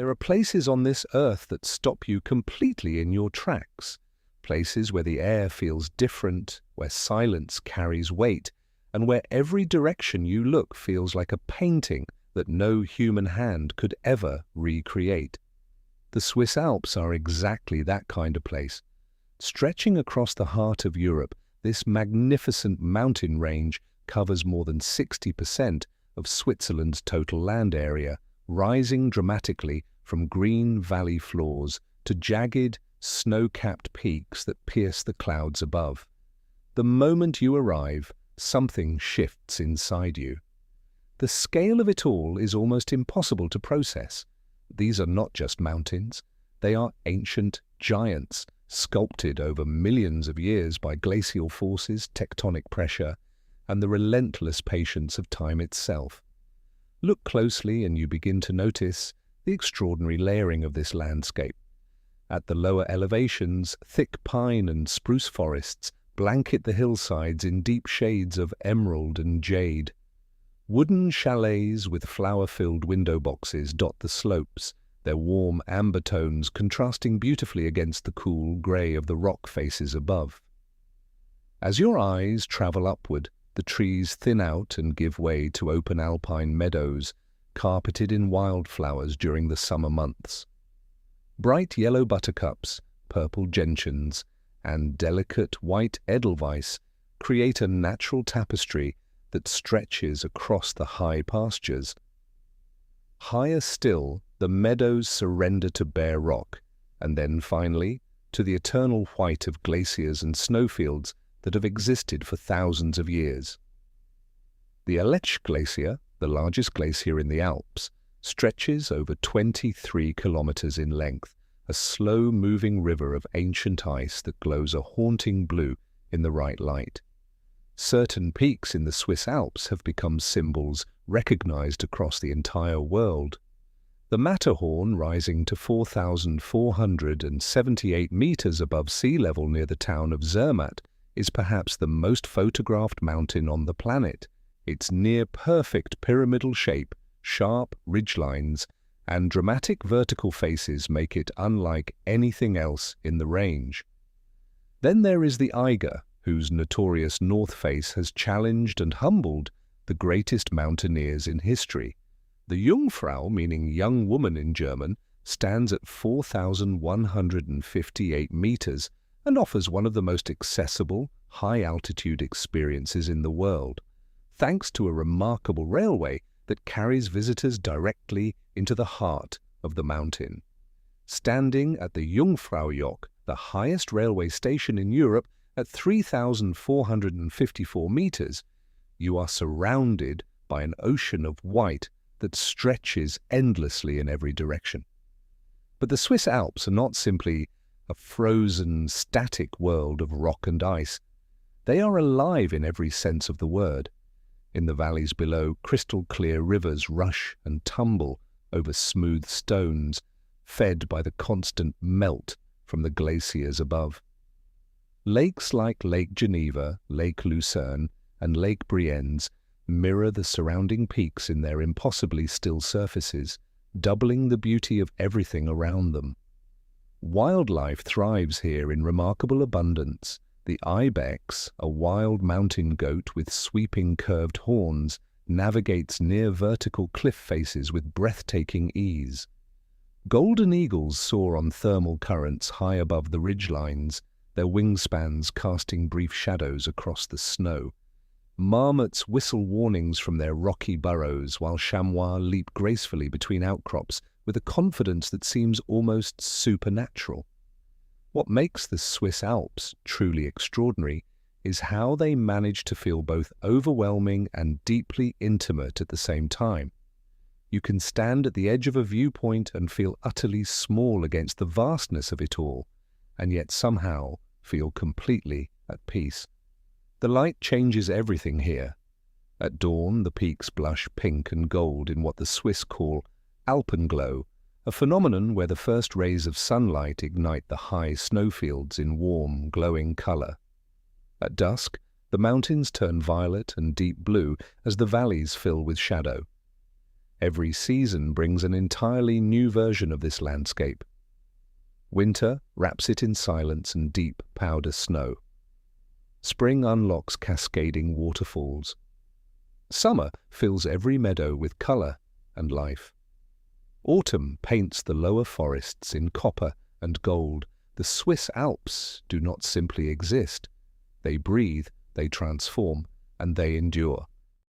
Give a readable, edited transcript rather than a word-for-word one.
There are places on this earth that stop you completely in your tracks, places where the air feels different, where silence carries weight, and where every direction you look feels like a painting that no human hand could ever recreate. The Swiss Alps are exactly that kind of place. Stretching across the heart of Europe, this magnificent mountain range covers more than 60% of Switzerland's total land area, rising dramatically from green valley floors to jagged, snow-capped peaks that pierce the clouds above. The moment you arrive, something shifts inside you. The scale of it all is almost impossible to process. These are not just mountains. They are ancient giants, sculpted over millions of years by glacial forces, tectonic pressure, and the relentless patience of time itself. Look closely and you begin to notice the extraordinary layering of this landscape. At the lower elevations, thick pine and spruce forests blanket the hillsides in deep shades of emerald and jade. Wooden chalets with flower-filled window boxes dot the slopes, their warm amber tones contrasting beautifully against the cool grey of the rock faces above. As your eyes travel upward, the trees thin out and give way to open alpine meadows, carpeted in wildflowers during the summer months. Bright yellow buttercups, purple gentians, and delicate white edelweiss create a natural tapestry that stretches across the high pastures. Higher still, the meadows surrender to bare rock, and then finally to the eternal white of glaciers and snowfields that have existed for thousands of years. The Aletsch Glacier, the largest glacier in the Alps, stretches over 23 kilometers in length, a slow-moving river of ancient ice that glows a haunting blue in the right light. Certain peaks in the Swiss Alps have become symbols recognized across the entire world. The Matterhorn, rising to 4,478 meters above sea level near the town of Zermatt, is perhaps the most photographed mountain on the planet. Its near-perfect pyramidal shape, sharp ridgelines, and dramatic vertical faces make it unlike anything else in the range. Then there is the Eiger, whose notorious north face has challenged and humbled the greatest mountaineers in history. The Jungfrau, meaning young woman in German, stands at 4,158 meters and offers one of the most accessible, high-altitude experiences in the world, thanks to a remarkable railway that carries visitors directly into the heart of the mountain. Standing at the Jungfraujoch, the highest railway station in Europe, at 3,454 meters, you are surrounded by an ocean of white that stretches endlessly in every direction. But the Swiss Alps are not simply a frozen, static world of rock and ice. They are alive in every sense of the word. In the valleys below, crystal-clear rivers rush and tumble over smooth stones, fed by the constant melt from the glaciers above. Lakes like Lake Geneva, Lake Lucerne, and Lake Brienz mirror the surrounding peaks in their impossibly still surfaces, doubling the beauty of everything around them. Wildlife thrives here in remarkable abundance. The ibex, a wild mountain goat with sweeping curved horns, navigates near vertical cliff faces with breathtaking ease. Golden eagles soar on thermal currents high above the ridgelines, their wingspans casting brief shadows across the snow. Marmots whistle warnings from their rocky burrows, while chamois leap gracefully between outcrops with a confidence that seems almost supernatural. What makes the Swiss Alps truly extraordinary is how they manage to feel both overwhelming and deeply intimate at the same time. You can stand at the edge of a viewpoint and feel utterly small against the vastness of it all, and yet somehow feel completely at peace. The light changes everything here. At dawn, the peaks blush pink and gold in what the Swiss call alpenglow, a phenomenon where the first rays of sunlight ignite the high snowfields in warm, glowing color. At dusk, the mountains turn violet and deep blue as the valleys fill with shadow. Every season brings an entirely new version of this landscape. Winter wraps it in silence and deep powder snow. Spring unlocks cascading waterfalls. Summer fills every meadow with color and life. Autumn paints the lower forests in copper and gold. The Swiss Alps do not simply exist. They breathe, they transform, and they endure.